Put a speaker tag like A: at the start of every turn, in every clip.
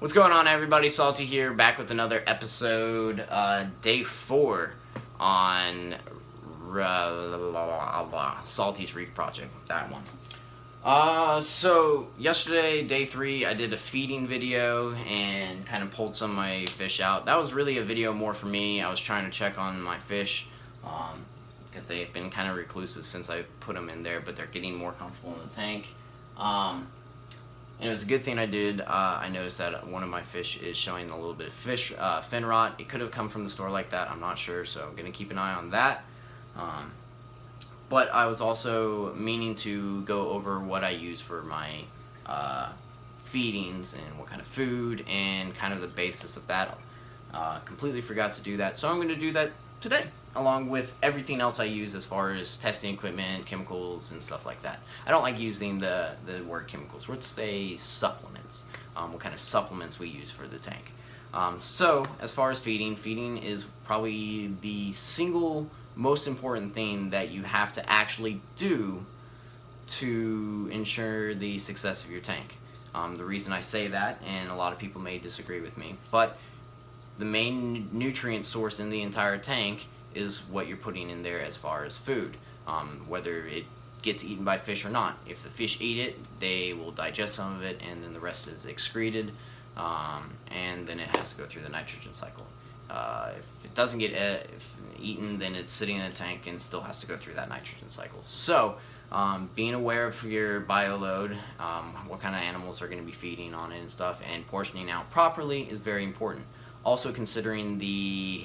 A: What's going on, everybody? Salty here, back with another episode, day 4 on Salty's Reef project, that one. So yesterday, day 3, I did a feeding video and kind of pulled some of my fish out. That was really a video more for me. I was trying to check on my fish, because they've been kind of reclusive since I put them in there, but they're getting more comfortable in the tank. And it was a good thing I did. I noticed that one of my fish is showing a little bit of fin rot. It could have come from the store like that, I'm not sure, so I'm going to keep an eye on that. But I was also meaning to go over what I use for my feedings and what kind of food and kind of the basis of that. Completely forgot to do that, so I'm going to do that today, along with everything else I use as far as testing equipment, chemicals, and stuff like that. I don't like using the word chemicals. Let's say supplements. What kind of supplements we use for the tank. So as far as feeding is probably the single most important thing that you have to actually do to ensure the success of your tank. The reason I say that, and a lot of people may disagree with me, but the main nutrient source in the entire tank is what you're putting in there as far as food, whether it gets eaten by fish or not. If the fish eat it, they will digest some of it, and then the rest is excreted, and then it has to go through the nitrogen cycle. If it doesn't get eaten, then it's sitting in a tank and still has to go through that nitrogen cycle. So being aware of your bio load, what kind of animals are going to be feeding on it and stuff, and portioning out properly is very important. Also considering the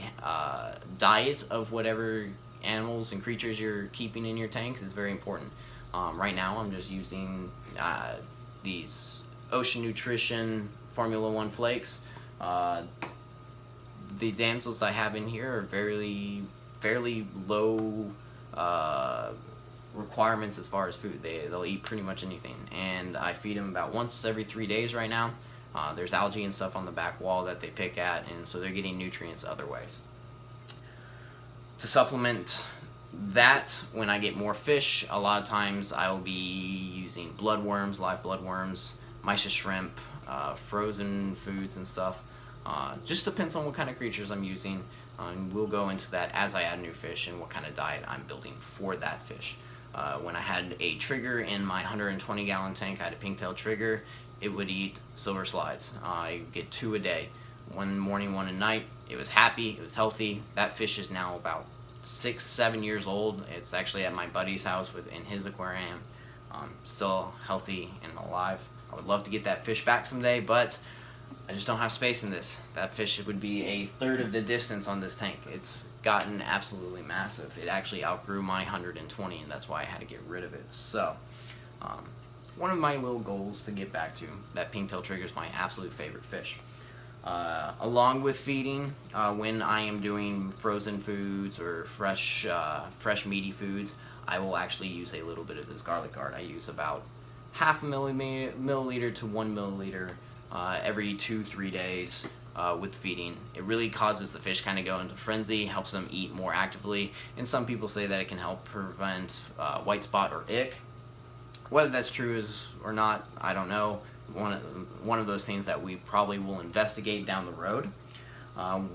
A: diet of whatever animals and creatures you're keeping in your tanks is very important. Right now I'm just using these Ocean Nutrition Formula 1 flakes. The damsels I have in here are fairly low requirements as far as food. They'll eat pretty much anything, and I feed them about once every 3 days right now. There's algae and stuff on the back wall that they pick at, and so they're getting nutrients other ways. To supplement that, when I get more fish, a lot of times I will be using bloodworms, live bloodworms, mysis shrimp, frozen foods and stuff. Just depends on what kind of creatures I'm using. We'll go into that as I add new fish and what kind of diet I'm building for that fish. When I had a trigger in my 120-gallon tank, I had a pink-tailed trigger. It would eat silver slides. I get 2 a day, one morning, one at night. It was happy, it was healthy. That fish is now about 6-7 years old. It's actually at my buddy's house in his aquarium. Still healthy and alive. I would love to get that fish back someday, but I just don't have space in this. That fish would be a third of the distance on this tank. It's gotten absolutely massive. It actually outgrew my 120, and that's why I had to get rid of it. So one of my little goals to get back to. That pink-tailed trigger is my absolute favorite fish. Along with feeding, when I am doing frozen foods or fresh meaty foods, I will actually use a little bit of this garlic guard. I use about half a milliliter to 1 milliliter every 2-3 days with feeding. It really causes the fish kind of go into frenzy, helps them eat more actively, and some people say that it can help prevent white spot or ick. Whether that's true or not, I don't know. One of those things that we probably will investigate down the road.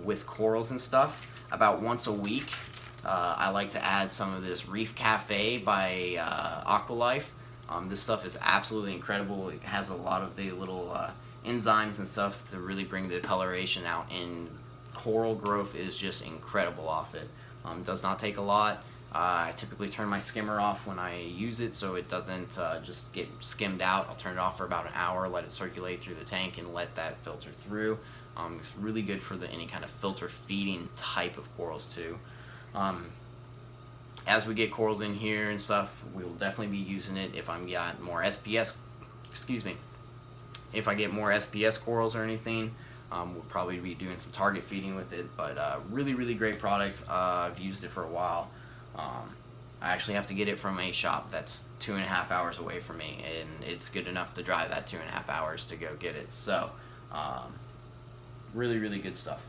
A: With corals and stuff, about once a week, I like to add some of this Reef Cafe by Aqualife. This stuff is absolutely incredible. It has a lot of the little enzymes and stuff to really bring the coloration out, and coral growth is just incredible off it. Does not take a lot. I typically turn my skimmer off when I use it so it doesn't just get skimmed out. I'll turn it off for about an hour, let it circulate through the tank, and let that filter through. It's really good for any kind of filter feeding type of corals too. As we get corals in here and stuff, we will definitely be using it. If I'm got more SPS, if I get more SPS corals or anything, we'll probably be doing some target feeding with it. But really great product. I've used it for a while. I actually have to get it from a shop that's 2.5 hours away from me, and it's good enough to drive that 2.5 hours to go get it. So really good stuff.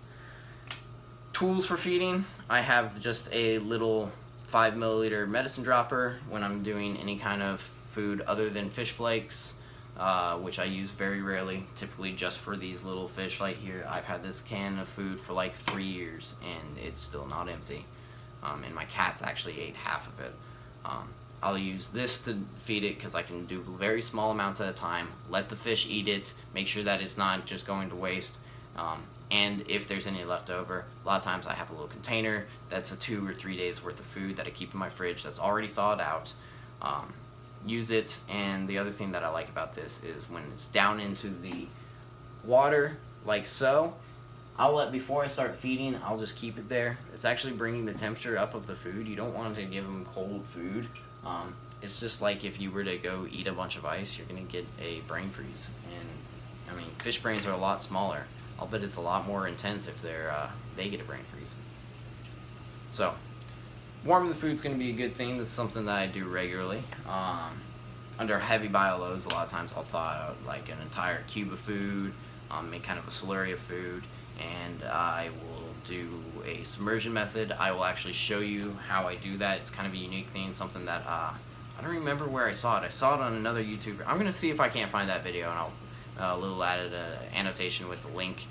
A: Tools for feeding, I have just a little 5 milliliter medicine dropper when I'm doing any kind of food other than fish flakes. which I use very rarely, typically just for these little fish right here. I've had this can of food for like 3 years and it's still not empty. And my cats actually ate half of it. I'll use this to feed it because I can do very small amounts at a time, let the fish eat it, make sure that it's not just going to waste. And if there's any left over, a lot of times I have a little container that's a 2 or 3 days worth of food that I keep in my fridge that's already thawed out. Use it. And the other thing that I like about this is when it's down into the water like so, before I start feeding, I'll just keep it there. It's actually bringing the temperature up of the food. You don't want to give them cold food. It's just like if you were to go eat a bunch of ice, you're going to get a brain freeze. And I mean, fish brains are a lot smaller. I'll bet it's a lot more intense if they get a brain freeze. So, warming the food's going to be a good thing. That's something that I do regularly. Under heavy bio loads, a lot of times I'll thaw out like an entire cube of food, make kind of a slurry of food, and I will do a submersion method. I will actually show you how I do that. It's kind of a unique thing, something that I don't remember where I saw it. I saw it on another YouTuber. I'm going to see if I can't find that video, and I'll added an annotation with a link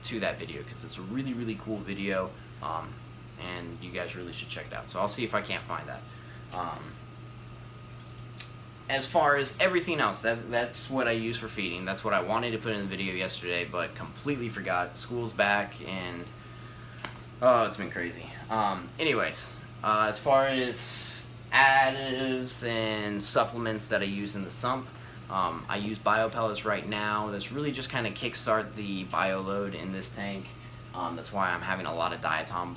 A: to that video because it's a really, really cool video, and you guys really should check it out. So I'll see if I can't find that. As far as everything else, that's what I use for feeding. That's what I wanted to put in the video yesterday, but completely forgot. School's back, and oh, it's been crazy. Anyways, as far as additives and supplements that I use in the sump, I use bio pellets right now. That's really just kind of kickstart the bio load in this tank. That's why I'm having a lot of diatom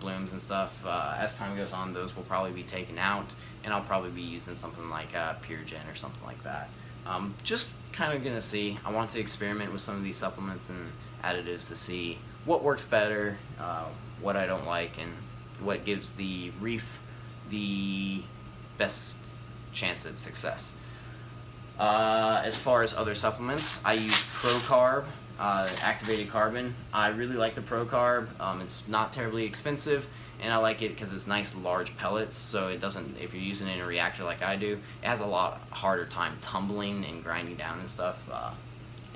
A: blooms and stuff. As time goes on, those will probably be taken out, and I'll probably be using something like Pure Gen or something like that. Just kind of gonna see. I want to experiment with some of these supplements and additives to see what works better, what I don't like, and what gives the Reef the best chance at success. As far as other supplements, I use ProCarb, activated carbon. I really like the ProCarb. It's not terribly expensive, and I like it because it's nice large pellets, so it doesn't, if you're using it in a reactor like I do, it has a lot harder time tumbling and grinding down and stuff.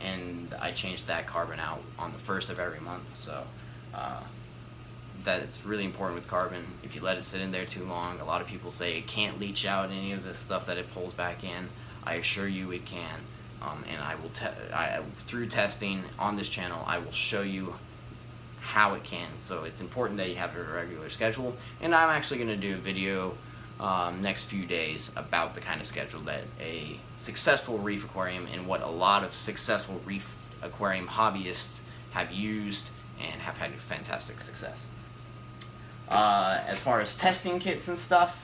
A: And I change that carbon out on the 1st of every month, so that's really important with carbon. If you let it sit in there too long, a lot of people say it can't leach out any of the stuff that it pulls back in. I assure you it can, and I will through testing on this channel, I will show you how it can. So it's important that you have a regular schedule, and I'm actually going to do a video next few days about the kind of schedule that a successful reef aquarium and what a lot of successful reef aquarium hobbyists have used and have had fantastic success. As far as testing kits and stuff,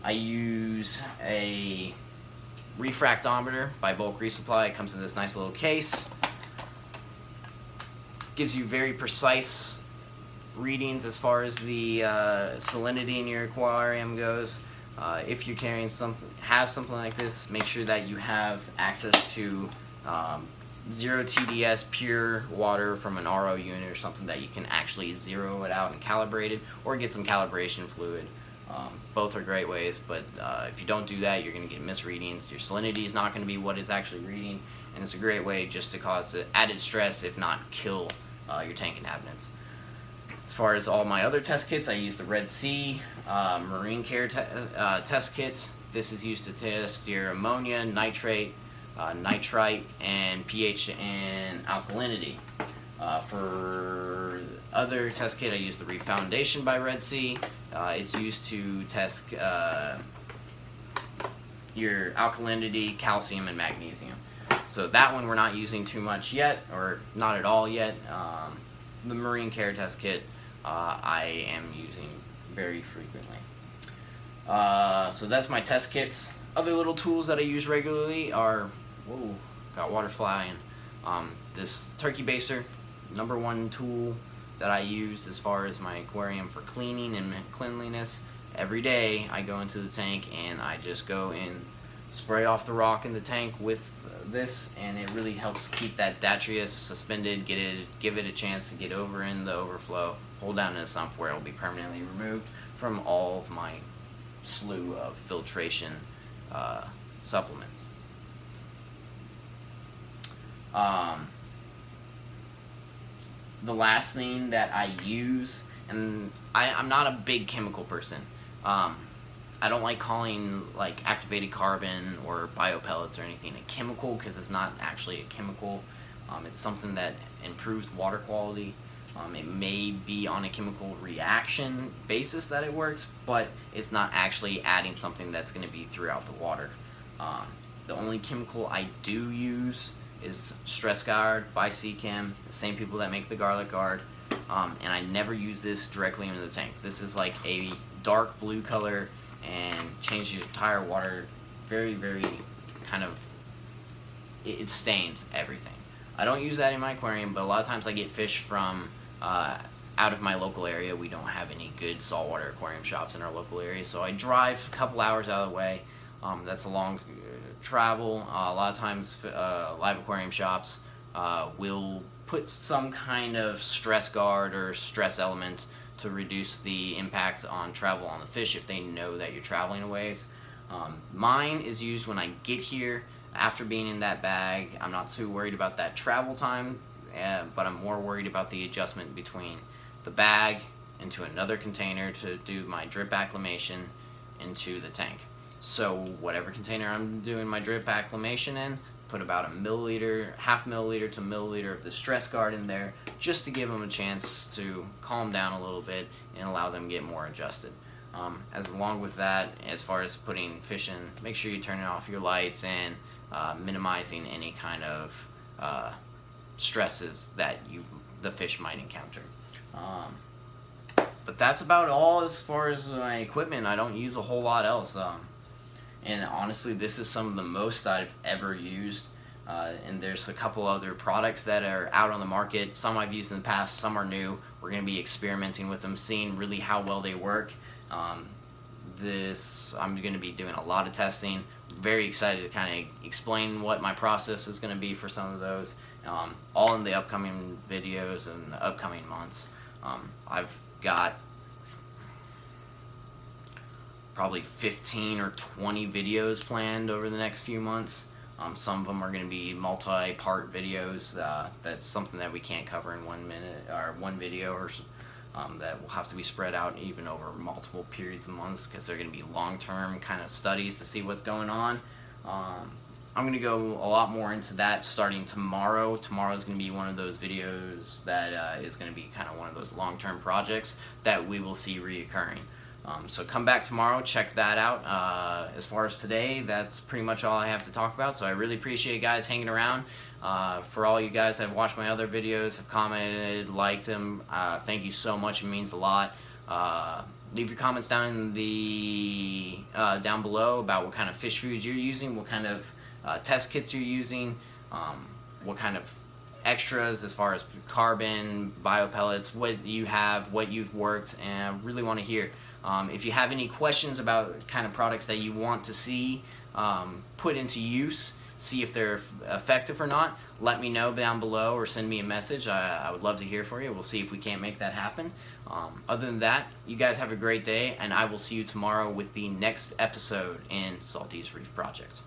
A: I use a refractometer by Bulk Resupply. It comes in this nice little case. Gives you very precise readings as far as the salinity in your aquarium goes. If you're carrying something like this, make sure that you have access to 0 TDS pure water from an RO unit or something that you can actually zero it out and calibrate it, or get some calibration fluid. Both are great ways, but if you don't do that, you're going to get misreadings. Your salinity is not going to be what it's actually reading, and it's a great way just to cause added stress, if not kill your tank inhabitants. As far as all my other test kits, I use the Red Sea Marine Care test kit. This is used to test your ammonia, nitrate, nitrite, and pH and alkalinity. For other test kit, I use the Reef Foundation by Red Sea. It's used to test your alkalinity, calcium, and magnesium. So that one we're not using too much yet, or not at all yet. The Marine Care test kit I am using very frequently. So that's my test kits. Other little tools that I use regularly are, whoa, got water flying. This turkey baster, #1 tool that I use as far as my aquarium for cleaning and cleanliness. Every day I go into the tank and I just go and spray off the rock in the tank with this, and it really helps keep that Datrius suspended, give it a chance to get over in the overflow, hold down in the sump where it will be permanently removed from all of my slew of filtration supplements. Um, the last thing that I use, and I'm not a big chemical person. Um, I don't like calling like activated carbon or biopellets or anything a chemical, because it's not actually a chemical. It's something that improves water quality. It may be on a chemical reaction basis that it works, but it's not actually adding something that's going to be throughout the water. Um, the only chemical I do use is Stress Guard by Seachem, the same people that make the Garlic Guard. And I never use this directly into the tank. This is like a dark blue color and changes your entire water. Very, very kind of, it stains everything. I don't use that in my aquarium, but a lot of times I get fish from out of my local area. We don't have any good saltwater aquarium shops in our local area, so I drive a couple hours out of the way. That's a long travel. A lot of times live aquarium shops will put some kind of stress guard or stress element to reduce the impact on travel on the fish if they know that you're traveling a ways. Mine is used when I get here after being in that bag. I'm not too worried about that travel time, but I'm more worried about the adjustment between the bag into another container to do my drip acclimation into the tank. So whatever container I'm doing my drip acclimation in, put about a milliliter, half milliliter to milliliter of the Stress Guard in there, just to give them a chance to calm down a little bit and allow them to get more adjusted. As along with that, as far as putting fish in, make sure you turn off your lights and minimizing any kind of stresses that the fish might encounter. But that's about all as far as my equipment. I don't use a whole lot else. And honestly, this is some of the most I've ever used. And there's a couple other products that are out on the market. Some I've used in the past, some are new. We're going to be experimenting with them, seeing really how well they work. I'm going to be doing a lot of testing. Very excited to kind of explain what my process is going to be for some of those. All in the upcoming videos and the upcoming months. I've got probably 15 or 20 videos planned over the next few months. Some of them are going to be multi-part videos. That's something that we can't cover in 1 minute or one video, or that will have to be spread out even over multiple periods of months, because they're going to be long-term kind of studies to see what's going on. I'm going to go a lot more into that starting tomorrow. Tomorrow is going to be one of those videos that is going to be kind of one of those long-term projects that we will see reoccurring. So come back tomorrow, check that out. As far as today, that's pretty much all I have to talk about. So I really appreciate you guys hanging around. For all you guys that have watched my other videos, have commented, liked them, thank you so much. It means a lot. Leave your comments down in the down below about what kind of fish foods you're using, what kind of test kits you're using, what kind of extras as far as carbon, biopellets, what you have, what you've worked, and I really want to hear. If you have any questions about kind of products that you want to see put into use, see if they're effective or not, let me know down below or send me a message. I would love to hear from you. We'll see if we can't make that happen. Other than that, you guys have a great day, and I will see you tomorrow with the next episode in Salty's Reef Project.